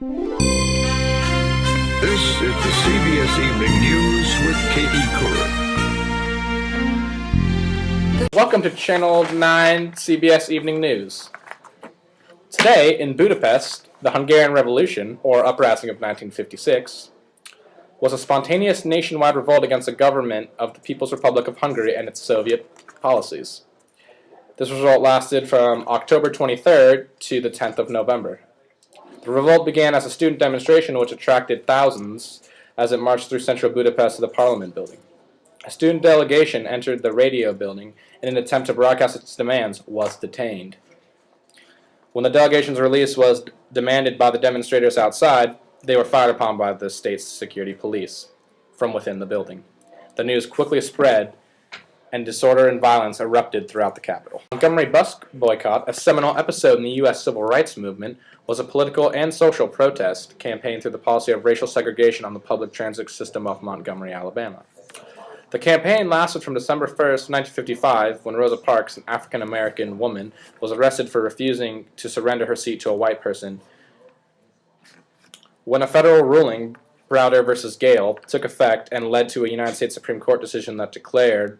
This is the CBS Evening News with Katie Couric. Welcome to Channel 9 CBS Evening News. Today, in Budapest, the Hungarian Revolution, or uprising of 1956, was a spontaneous nationwide revolt against the government of the People's Republic of Hungary and its Soviet policies. This revolt lasted from October 23rd to the 10th of November. The revolt began as a student demonstration which attracted thousands as it marched through central Budapest to the Parliament building. A student delegation entered the radio building in an attempt to broadcast its demands was detained. When the delegation's release was demanded by the demonstrators outside, they were fired upon by the state's security police from within the building. The news quickly spread, and disorder and violence erupted throughout the capital. Montgomery bus boycott, a seminal episode in the U.S. civil rights movement, was a political and social protest campaign through the policy of racial segregation on the public transit system of Montgomery, Alabama. The campaign lasted from December 1st, 1955, when Rosa Parks, an African-American woman, was arrested for refusing to surrender her seat to a white person. When a federal ruling, Browder v. Gale, took effect and led to a United States Supreme Court decision that declared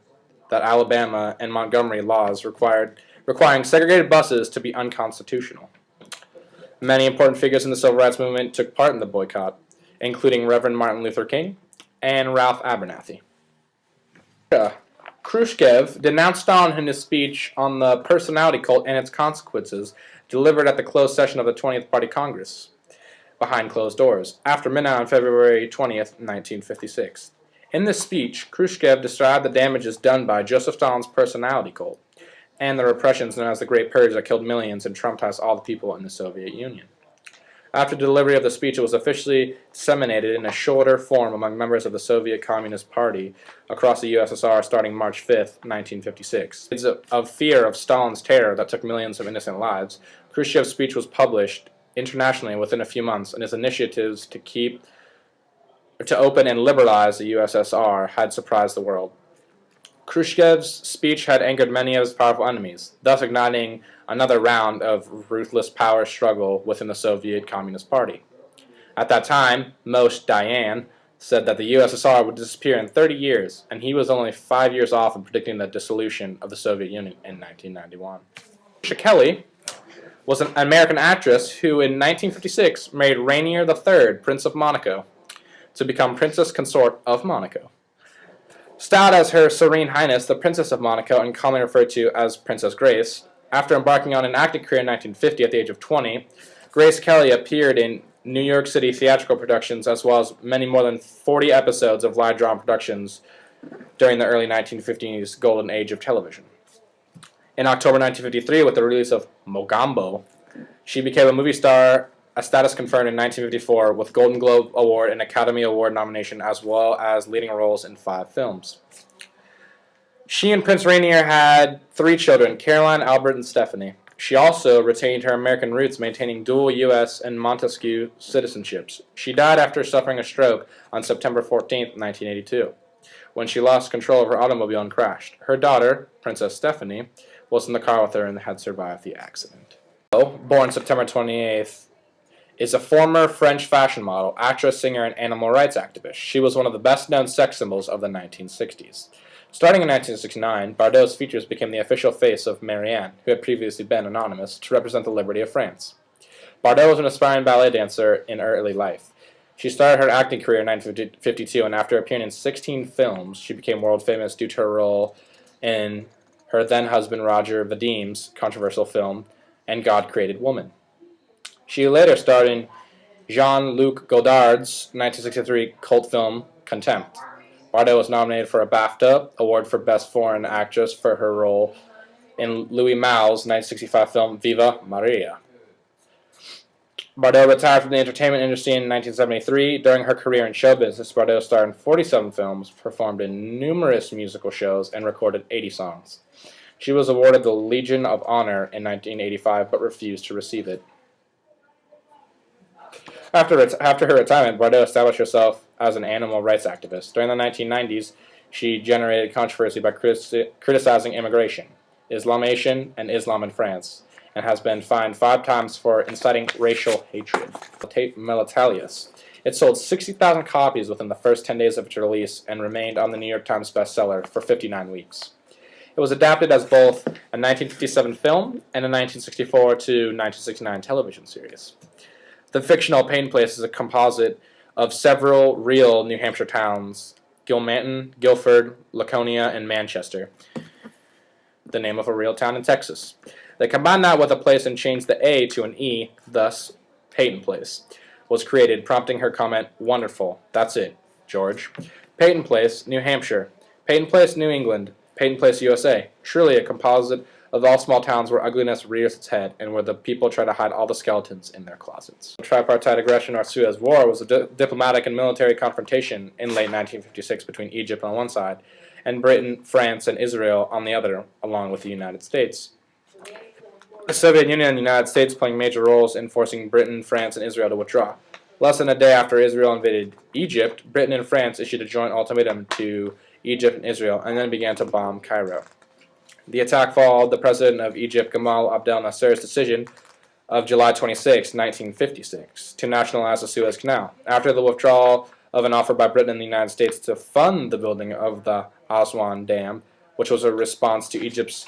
that Alabama and Montgomery laws requiring segregated buses to be unconstitutional. Many important figures in the civil rights movement took part in the boycott, including Reverend Martin Luther King and Ralph Abernathy. Khrushchev denounced Stalin in his speech on the personality cult and its consequences, delivered at the closed session of the 20th Party Congress, behind closed doors, after midnight on February 20th, 1956. In this speech, Khrushchev described the damages done by Joseph Stalin's personality cult and the repressions known as the Great Purge that killed millions and traumatized all the people in the Soviet Union. After the delivery of the speech, it was officially disseminated in a shorter form among members of the Soviet Communist Party across the USSR starting March 5th, 1956. Of fear of Stalin's terror that took millions of innocent lives, Khrushchev's speech was published internationally within a few months, and his initiatives to open and liberalize the USSR had surprised the world. Khrushchev's speech had angered many of his powerful enemies, thus igniting another round of ruthless power struggle within the Soviet Communist Party. At that time, Moshe Dayan said that the USSR would disappear in 30 years, and he was only 5 years off in predicting the dissolution of the Soviet Union in 1991. Patricia Kelly was an American actress who in 1956 married Rainier III, Prince of Monaco, to become Princess Consort of Monaco. Styled as Her Serene Highness, the Princess of Monaco, and commonly referred to as Princess Grace, after embarking on an acting career in 1950 at the age of 20, Grace Kelly appeared in New York City theatrical productions as well as many more than 40 episodes of live drama productions during the early 1950s golden age of television. In October 1953, with the release of Mogambo, she became a movie star, a status conferred in 1954 with Golden Globe Award and Academy Award nomination as well as leading roles in 5 films. She and Prince Rainier had 3 children, Caroline, Albert, and Stephanie. She also retained her American roots, maintaining dual U.S. and Montesquieu citizenships. She died after suffering a stroke on September 14, 1982, when she lost control of her automobile and crashed. Her daughter, Princess Stephanie, was in the car with her and had survived the accident. Born September 28th, is a former French fashion model, actress, singer, and animal rights activist. She was one of the best-known sex symbols of the 1960s. Starting in 1969, Bardot's features became the official face of Marianne, who had previously been anonymous, to represent the liberty of France. Bardot was an aspiring ballet dancer in early life. She started her acting career in 1952, and after appearing in 16 films, she became world famous due to her role in her then-husband Roger Vadim's controversial film, And God Created Woman. She later starred in Jean-Luc Godard's 1963 cult film, Contempt. Bardot was nominated for a BAFTA Award for Best Foreign Actress for her role in Louis Malle's 1965 film, Viva Maria. Bardot retired from the entertainment industry in 1973. During her career in show business, Bardot starred in 47 films, performed in numerous musical shows, and recorded 80 songs. She was awarded the Legion of Honor in 1985, but refused to receive it. After her retirement, Bardot established herself as an animal rights activist. During the 1990s, she generated controversy by criticizing immigration, Islamation, and Islam in France, and has been fined 5 times for inciting racial hatred. Militarius. It sold 60,000 copies within the first 10 days of its release and remained on the New York Times bestseller for 59 weeks. It was adapted as both a 1957 film and a 1964 to 1969 television series. The fictional Peyton Place is a composite of several real New Hampshire towns: Gilmanton, Guilford, Laconia, and Manchester, the name of a real town in Texas. They combined that with a place and changed the A to an E, thus Peyton Place was created, prompting her comment, "Wonderful, that's it, George." Peyton Place, New Hampshire. Peyton Place, New England. Peyton Place, USA. Truly a composite of all small towns where ugliness rears its head and where the people try to hide all the skeletons in their closets. The tripartite aggression or Suez War was a diplomatic and military confrontation in late 1956 between Egypt on one side and Britain, France, and Israel on the other, along with the United States. The Soviet Union and the United States playing major roles in forcing Britain, France, and Israel to withdraw. Less than a day after Israel invaded Egypt, Britain and France issued a joint ultimatum to Egypt and Israel, and then began to bomb Cairo. The attack followed the president of Egypt, Gamal Abdel Nasser's decision of July 26, 1956, to nationalize the Suez Canal. After the withdrawal of an offer by Britain and the United States to fund the building of the Aswan Dam, which was a response to Egypt's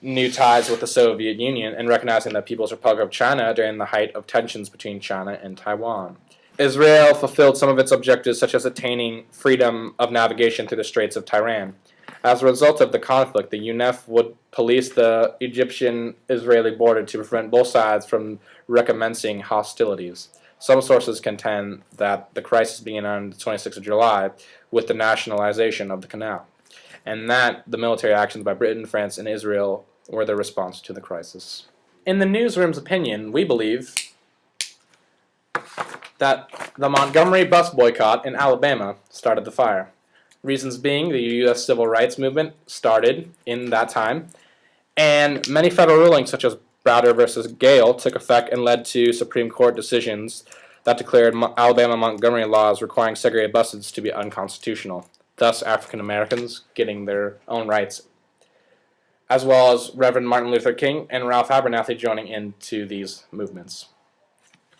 new ties with the Soviet Union and recognizing the People's Republic of China during the height of tensions between China and Taiwan. Israel fulfilled some of its objectives, such as attaining freedom of navigation through the Straits of Tiran. As a result of the conflict, the UNEF would police the Egyptian-Israeli border to prevent both sides from recommencing hostilities. Some sources contend that the crisis began on the 26th of July with the nationalization of the canal, and that the military actions by Britain, France, and Israel were the response to the crisis. In the newsroom's opinion, we believe that the Montgomery bus boycott in Alabama started the fire. Reasons being, the U.S. civil rights movement started in that time, and many federal rulings such as Browder versus Gale took effect and led to Supreme Court decisions that declared Alabama Montgomery laws requiring segregated buses to be unconstitutional, thus African Americans getting their own rights, as well as Reverend Martin Luther King and Ralph Abernathy joining into these movements.